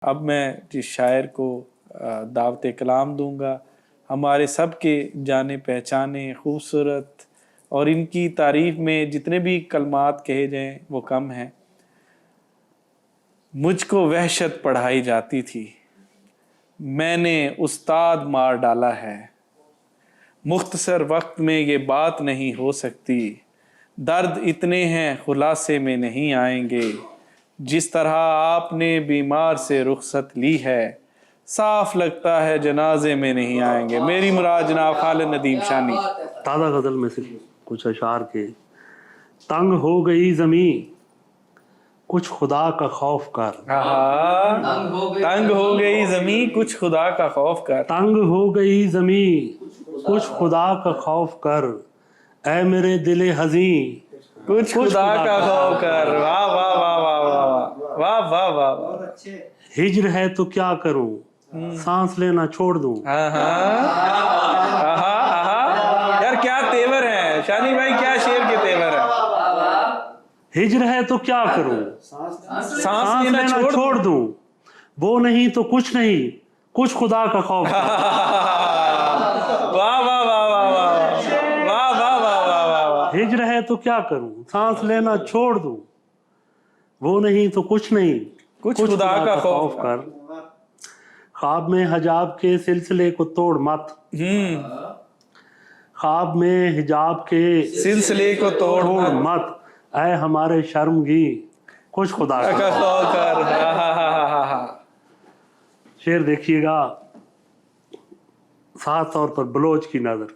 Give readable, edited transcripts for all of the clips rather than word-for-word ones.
اب میں جس شاعر کو دعوت کلام دوں گا، ہمارے سب کے جانے پہچانے خوبصورت اور ان کی تعریف میں جتنے بھی کلمات کہے جائیں وہ کم ہیں۔ مجھ کو وحشت پڑھائی جاتی تھی، میں نے استاد مار ڈالا ہے، مختصر وقت میں یہ بات نہیں ہو سکتی، درد اتنے ہیں خلاصے میں نہیں آئیں گے، جس طرح آپ نے بیمار سے رخصت لی ہے، صاف لگتا ہے جنازے میں نہیں آئیں گے۔ میری مراد جناب خالد ندیم شانی۔ تازہ غزل میں سے کچھ اشعار کے۔ تنگ ہو گئی زمین کچھ خدا کا خوف کر، تنگ ہو گئی زمین کچھ خدا کا خوف کر، تنگ ہو گئی زمین کچھ خدا کا خوف کر، اے میرے دل حزین کچھ خدا کا خوف کر۔ واہ واہ واہ واہ واہ واہ واہ واہ واہ۔ ہجر ہے تو کیا کروں سانس لینا چھوڑ دوں۔ یار کیا تیور ہے شانی بھائی، کیا شعر کے تیور ہے۔ ہجر ہے تو کیا کروں سانس لینا چھوڑ دوں، وہ نہیں تو کچھ نہیں کچھ خدا کا خوف کر۔ واہ واہ واہ واہ واہ واہ واہ واہ واہ۔ ہجر ہے تو کیا کروں سانس لینا چھوڑ دوں، وہ نہیں تو کچھ نہیں کچھ خدا کا خوف کر۔ خواب میں حجاب کے سلسلے کو توڑ مت، خواب میں حجاب کے سلسلے کو توڑ مت، اے ہمارے شرمگی کچھ خدا کا خوف کر۔ شعر دیکھیے گا، خاص طور پر بلوچ کی نظر۔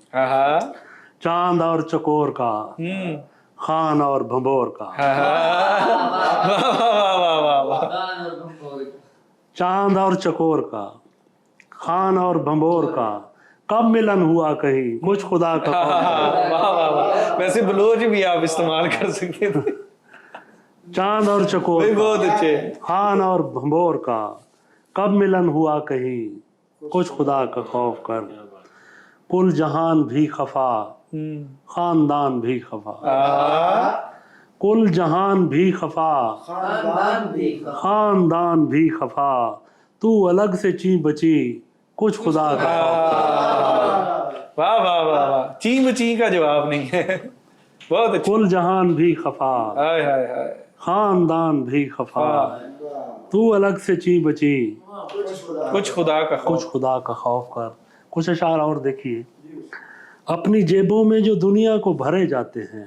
چاند اور چکور کا، خان اور بھمبور کا، چاند اور چکور کا، خان اور بھمبور کا، کب ملن ہوا کہیں کچھ خدا کا خوف۔ ویسے بلوچ بھی آپ استعمال کر سکتے تھے۔ چاند اور چکور بہت اچھے، خان اور بھمبور کا، کب ملن ہوا کہیں کچھ خدا کا خوف کر، کل جہان بھی خفا خاندان بھی خفا، کل جہان بھی خفا خاندان بھی خفا، تو الگ سے چیں بچی کچھ خدا کا خوف کر۔ واہ واہ واہ واہ، چیں بچیں کا جواب نہیں ہے، بہت اچھا۔ کل جہان بھی خفا خاندان بھی خفا، تو الگ سے چیں بچی کچھ خدا کا خوف، کچھ خدا کا خوف کر۔ کچھ اشعار اور دیکھیے۔ اپنی جیبوں میں جو دنیا کو بھرے جاتے ہیں،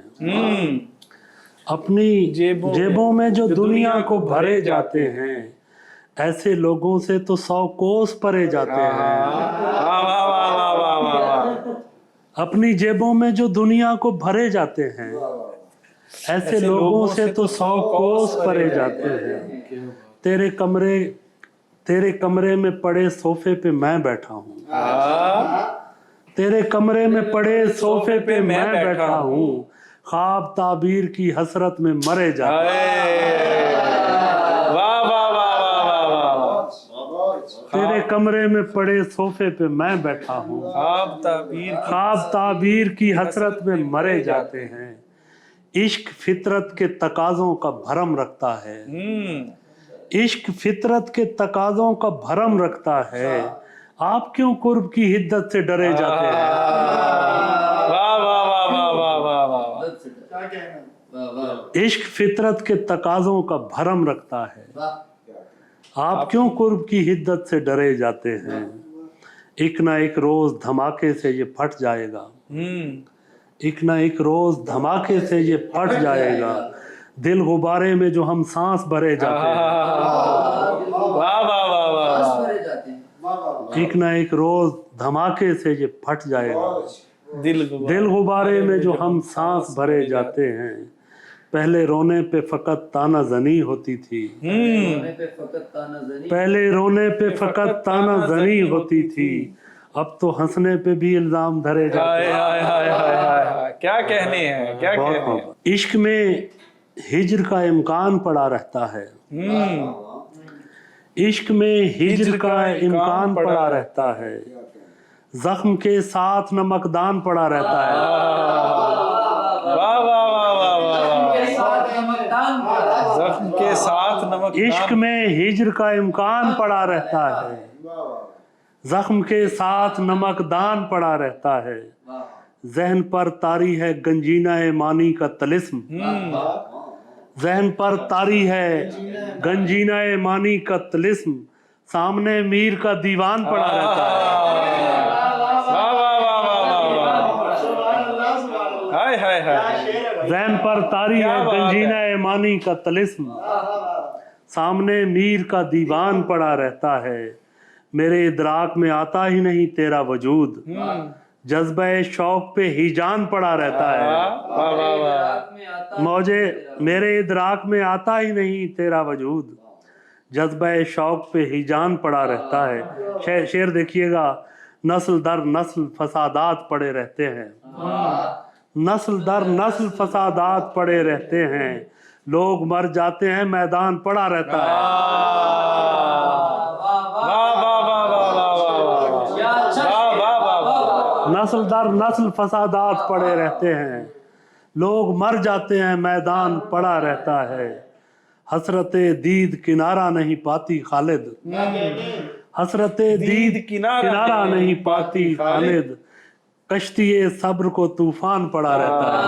اپنی جیبوں میں جو دنیا کو بھرے جاتے ہیں، ایسے لوگوں سے تو 100 کوس پرے جاتے ہیں۔ اپنی جیبوں میں جو دنیا کو بھرے جاتے ہیں، ایسے لوگوں سے تو 100 کوس پرے جاتے ہیں۔ تیرے کمرے میں پڑے صوفے پہ میں بیٹھا ہوں، تیرے کمرے میں پڑے صوفے پہ میں بیٹھا ہوں، خواب تعبیر کی حسرت میں مرے جاتے ہیں۔ تیرے کمرے میں پڑے صوفے پہ میں بیٹھا ہوں، خواب تعبیر کی حسرت میں مرے جاتے ہیں۔ عشق فطرت کے تقاضوں کا بھرم رکھتا ہے، عشق فطرت کے تقاضوں کا بھرم رکھتا ہے، آپ کیوں قرب کی حدت سے ڈرے جاتے ہیں۔ عشق فطرت کے تقاضوں کا بھرم رکھتا ہے، آپ کیوں قرب کی حدت سے ڈرے جاتے ہیں۔ ایک نہ ایک روز دھماکے سے یہ پھٹ جائے گا، ایک نہ ایک روز دھماکے سے یہ پھٹ جائے گا، دل غبارے میں جو ہم سانس بھرے جاتے ہیں۔ ایک نہ ایک روز دھماکے سے یہ پھٹ جائے گا، دل غبارے میں جو ہم سانس بھرے جاتے ہیں۔ پہلے رونے پہ فقط تانا زنی ہوتی تھی، پہلے رونے پہ فقط تانا زنی ہوتی تھی، اب تو ہنسنے پہ بھی الزام دھرے جاتے ہیں۔ کیا کہنے ہیں، کیا کہنے ہیں۔ عشق میں ہجر کا امکان پڑا رہتا ہے، عشق میں ہجر کا امکان پڑا رہتا ہے، زخم کے ساتھ نمکدان پڑا رہتا ہے۔ زخم کے ساتھ इश्क में हिज्र का इम्कान पड़ा रहता है, जख्म के साथ नमकदान पड़ा रहता है, जहन पर तारी है गंजीना मानी का तलिस्म, जहन पर तारी है गंजीना मानी का तलिस्म, सामने मीर का दीवान पड़ा रहता है। वाह वाह वाह वाह वाह, हाय हाय हाय, जहन पर तारी है गंजीना मानी का तलिस्म, सामने मीर का दीवान पड़ा रहता है, मेरे इदराक में आता ही नहीं तेरा वजूद, जज्बे शौक पे हिजान पड़ा रहता है। वाह वाह वाह, मौजे मेरे इदराक में आता ही नहीं तेरा वजूद, जज्बे शौक पे हिजान पड़ा रहता है। शेर देखिएगा, नस्ल दर नस्ल फसादात पड़े रहते हैं, नस्ल दर नस्ल फसादात पड़े रहते हैं, लोग मर जाते हैं मैदान पड़ा रहता है। नस्ल दर नस्ल फसादात पड़े रहते हैं, लोग मर जाते हैं मैदान पड़ा रहता है, हसरते दीद किनारा नहीं पाती खालिद, हसरते दीद किनारा नहीं पाती खालिद, कश्ती सब्र को तूफान पड़ा रहता है।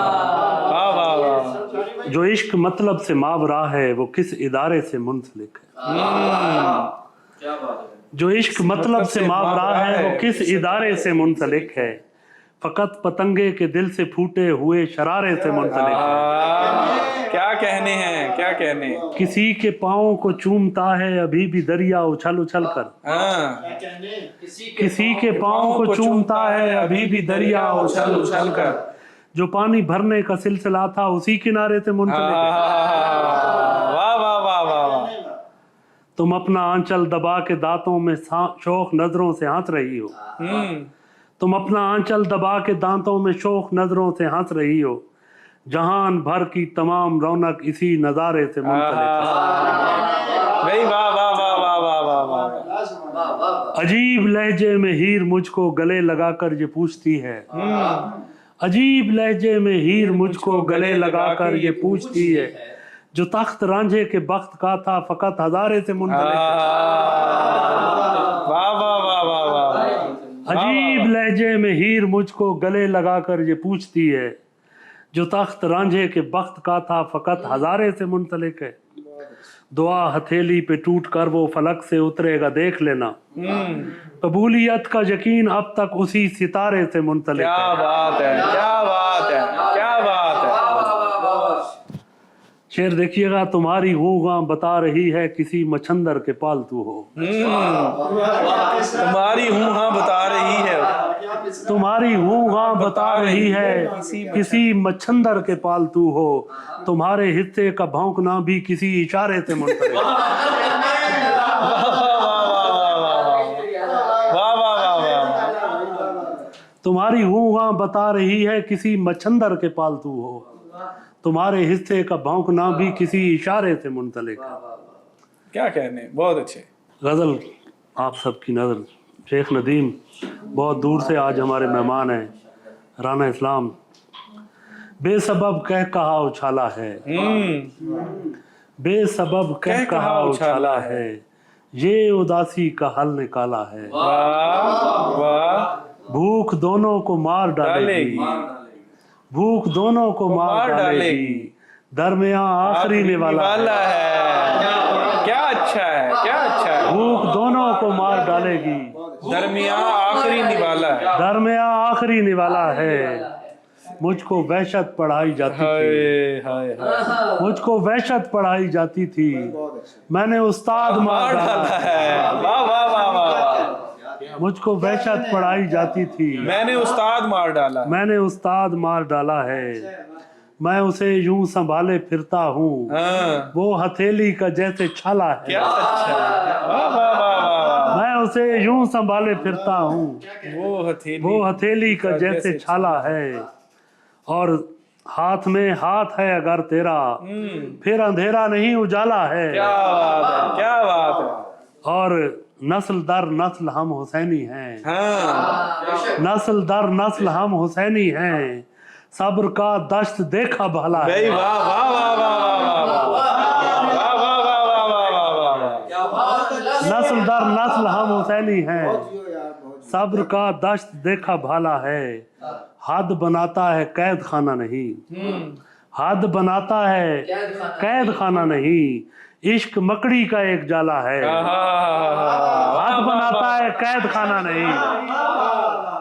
वाह वाह वाह, जो इश्क मतलब से मावरा है वो किस इदारे से मुंसलिक है, जो इश्क मतलब से मावरा है वो किस इदारे से मुंसलिक है, फकत पतंगे के दिल से फूटे हुए शरारे से मुंसलिक है। क्या कहने हैं, क्या कहने। किसी के पाँव को चूमता है अभी भी दरिया उछल उछल कर, किसी के पाँव को चूमता है अभी भी दरिया उछल उछल कर, जो पानी भरने का सिलसिला था उसी किनारे से मुंसलिक है। वाह वाह वाह वाह, तुम अपना आंचल दबा के दांतों में शोख नजरों से हंस रही हो, तुम अपना आंचल दबा के दांतों में शोख नजरों से हंस रही हो, जहान भर की तमाम रौनक इसी नजारे से मुंसलिक है। वाह वाह वाह वाह वाह वाह, अजीब लहजे में हीर मुझको गले लगाकर ये पूछती है, अजीब लहजे में हीर मुझको गले लगाकर ये पूछती है, जो तख्त रांझे के बख्त का था फकत हजारे से मुंसलिक है। वाह वाह वाह वाह वाह, अजीब लहजे में हीर मुझको गले लगाकर ये पूछती है, जो तख्त रांझे के बख्त का था फकत हजारे से मुंसलिक है, दुआ हथेली पे टूट कर वो फलक से उतरेगा देख लेना, कबूलियत का यकीन अब तक उसी सितारे से मुंसलिक है। क्या बात है, क्या बात है, क्या बात है। शेर देखिएगा, तुम्हारी गूंगा बता रही है किसी मच्छंदर के पालतू हो, तुम्हारी हूँ हाँ बता रही है, तुम्हारी गूंगा बता रही है किसी मच्छंदर के पालतू हो, तुम्हारे हिस्से का भौंकना भी किसी इशारे से मुंसलिक है। तुम्हारी गूंगा बता रही है किसी मच्छंदर के पालतू हो, तुम्हारे हिस्से का भौंकना भी किसी इशारे से मुंसलिक है। क्या कहने, बहुत अच्छे। गजल आप सबकी नजर, शेख नदीम बहुत दूर से आज हमारे मेहमान हैं, राना इस्लाम। बेसबब कह कहा उछाला है, बेसबब कह कहा उछाला है, ये उदासी का हल निकाला है, वाह वाह, भूख दोनों को मार डालेगी, भूख दोनों को मार डालेगी, दरमियां आखिरी निवाला है। क्या अच्छा है, क्या अच्छा है। भूख दोनों को मार डालेगी, दरमियां आखिरी निवाला है, दरमियां आखिरी निवाला है, मुझको वहशत पढ़ाई जाती थी, हाय हाय, मुझको वहशत पढ़ाई जाती थी, मैंने उस्ताद मार डाला है। वाह वाह वाह वाह, मुझको वहशत पढ़ाई जाती थी, मैंने उस्ताद मार डाला, मैंने उस्ताद मार डाला है, मैं उसे यूं संभाले फिरता हूँ, वो हथेली का जैसे छाला है। क्या अच्छा है, वाह वाह वाह, मैं उसे यूं संभाले फिरता हूँ, वो हथेली का जैसे छाला है, और हाथ में हाथ है अगर तेरा, फिर अंधेरा नहीं उजाला है। क्या बात है, क्या बात है। और नस्ल दर नस्ल हम हुसैनी हैं, हाँ, नस्ल दर नस्ल हम हुसैनी हैं, सब्र का दश्त देखा भला है। वाह वाह वाह वाह वाह वाह वाह वाह वाह वाह वाह, हजार नस्ल हम हुसैनी हैं, सब्र का दश्त देखा भाला है, हद बनाता है कैद खाना नहीं, हद बनाता है कैद खाना नहीं, इश्क मकड़ी का एक जाला है, हद बनाता है कैद खाना नहीं,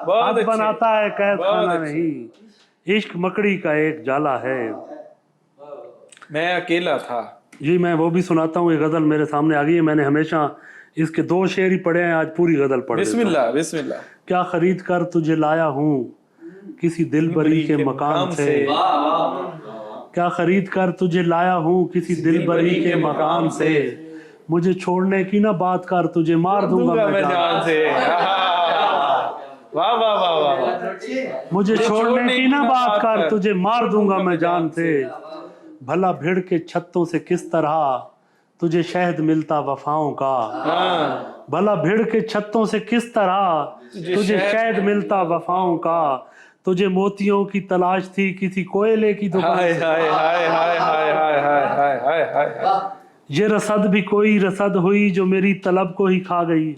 हद बनाता है कैद खाना नहीं, इश्क मकड़ी का एक जाला है। मैं अकेला था। जी मैं वो भी सुनाता हूँ, ये गजल मेरे सामने आ गई है, मैंने हमेशा इसके 2 शेर ही पढ़े हैं, आज पूरी गजल पढ़ देता हूँ। बिस्मिल्लाह बिस्मिल्लाह। क्या खरीद कर तुझे लाया हूँ किसी दिलबरी के मकाम से, क्या खरीद कर तुझे लाया हूँ किसी दिलबरी के मकाम से, मुझे छोड़ने की ना बात कर तुझे मार दूंगा मैं जान से। वाह वाह वाह वाह। मुझे छोड़ने की ना बात कर तुझे मार दूंगा मैं जान से, भला भिड़ के छत्तों से किस तरह तुझे शहद मिलता वफाओं का, भला भिड़ के छत्तों से किस तरह तुझे शहद मिलता वफाओं का, तुझे मोतियों की तलाश थी किसी कोयले की दुकान से। हाय हाय हाय हाय हाय हाय हाय हाय हाय। ये रसद भी कोई रसद हुई जो मेरी तलब को ही खा गई,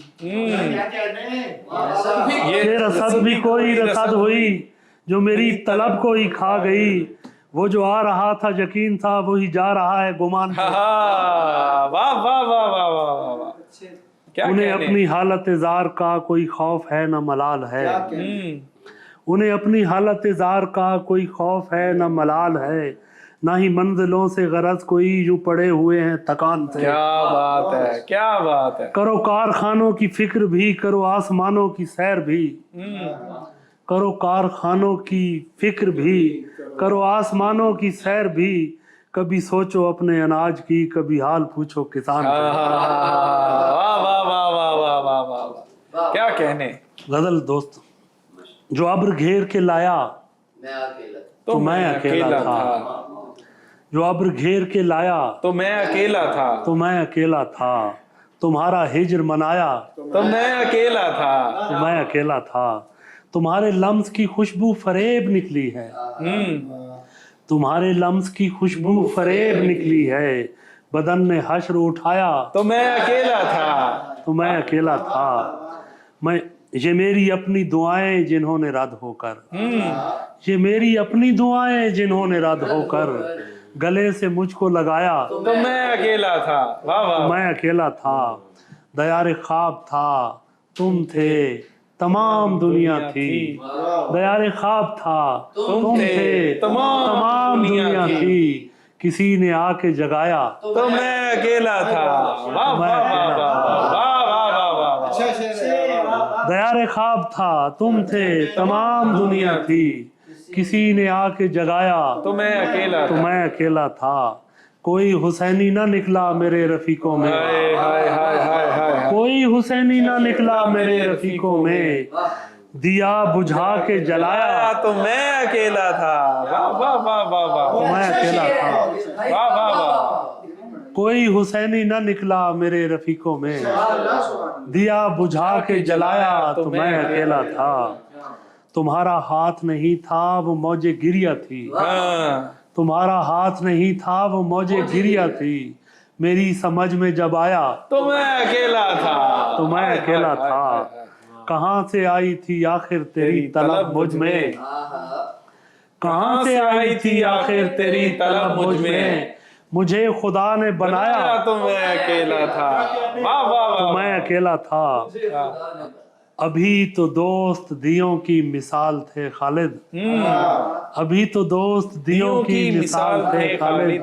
ये रसद भी कोई रसद हुई जो मेरी तलब को ही खा गई, वो जो आ रहा था यकीन था वही जा रहा है गुमान। वाह वाह वाह वाह वाह वाह। क्या उन्हें अपनी हालत जार का कोई खौफ है न मलाल है, उन्हें अपनी हालत जार का कोई खौफ है न मलाल है, ना ही मंजिलों से गरज कोई यूं पड़े हुए हैं थकान से। क्या बात है, क्या बात है। करो कारखानों की फिक्र भी, करो आसमानों की सैर भी, करो कारखानों की फिक्र भी, करो आसमानों की सैर भी, कभी सोचो अपने अनाज की, कभी हाल पूछो किसान का। वाह वाह वाह वाह वाह वाह वाह। क्या कहने। गजल दोस्त, जो अब्र घेर के लाया तो मैं अकेला था, जो अब्र घेर के लाया तो मैं अकेला था, तो मैं अकेला था, तुम्हारा हिज्र मनाया तो मैं अकेला था, तो मैं अकेला था, तुम्हारे लम्स की खुशबू फरेब निकली है, तुम्हारे लम्स की खुशबू फरेब निकली है, बदन ने हश्र उठाया तो मैं अकेला था, तो मैं अकेला था, मैं ये मेरी अपनी दुआएं जिन्होंने रद्द होकर, ये मेरी अपनी दुआएं जिन्होंने रद्द होकर गले से मुझको लगाया तो मैं अकेला था। वाह वाह। मैं अकेला था, दयारे ख्वाब था तुम थे तमाम दुनिया थी, दयारे ख्वाब था तुम थे तमाम दुनिया थी, किसी ने आके जगाया तो मैं अकेला था। वाह वाह वाह वाह वाह वाह। दयारे ख्वाब था तुम थे तमाम दुनिया थी, किसी ने आके जगाया तो मैं अकेला तो मैं अकेला था, कोई हुसैनी ना निकला मेरे रफीकों में, हाय हाय हाय हाय हाय। कोई हुसैनी ना निकला मेरे रफीकों में, दिया बुझा के जलाया तो मैं अकेला था। वाह वाह वाह वाह वाह। तो मैं अकेला था, वाह वाह वाह। कोई हुसैनी ना निकला मेरे रफीकों में, दिया बुझा के जलाया तो मैं अकेला था, तुम्हारा हाथ नहीं था वो मौजे गिरिया थी, तुम्हारा हाथ नहीं था वो मौजे गिरिया थी, मेरी समझ में जब आया तो मैं अकेला था, तो मैं अकेला था, कहाँ से आई थी आखिर तेरी तलब मुझ में, कहाँ से आई थी आखिर तेरी तलब मुझ में, मुझे खुदा ने बनाया तो मैं अकेला था। वाह वाह वाह। तो मैं अकेला था, अभी तो दोस्त दियों की मिसाल थे खालिद, अभी तो दोस्त दियों की मिसाल थे खालिद,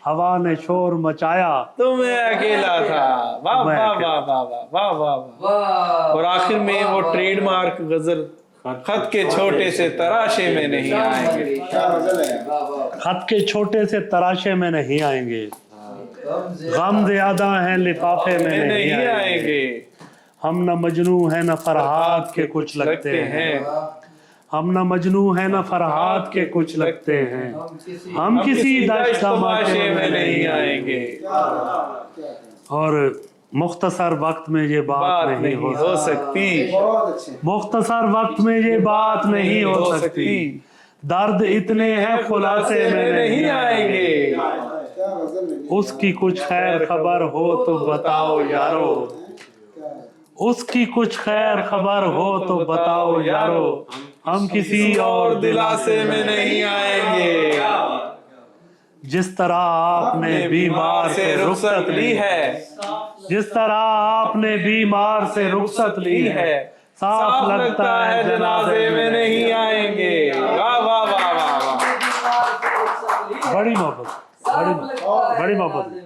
हवा ने शोर मचाया तो मैं अकेला था। वाह वाह वाह वाह वाह वाह वाह। और आखिर में वो ट्रेडमार्क गजल, खत के छोटे से तराशे में नहीं आएंगे, खत के छोटे से तराशे में नहीं आएंगे, गम ज्यादा है लिफाफे में नहीं आएंगे, हम न मजनू है न फरहाद के कुछ लगते हैं, हम न मजनू है न फरहाद के कुछ लगते हैं, हम किसी दश्त तमाशे में नहीं आएंगे। और मुख्तसर वक्त में ये बात नहीं हो सकती, मुख्तसर वक्त में ये बात नहीं हो सकती, दर्द इतने हैं खुलासे में नहीं आएंगे, उसकी कुछ खैर खबर हो तो बताओ यारो, उसकी कुछ खैर खबर हो तो बताओ यारो, हम किसी और दिलासे में नहीं आएंगे। जिस तरह आपने बीमार से रुखसत ली है, जिस तरह आपने बीमार से रुखसत ली है, साफ लगता है जनाजे में नहीं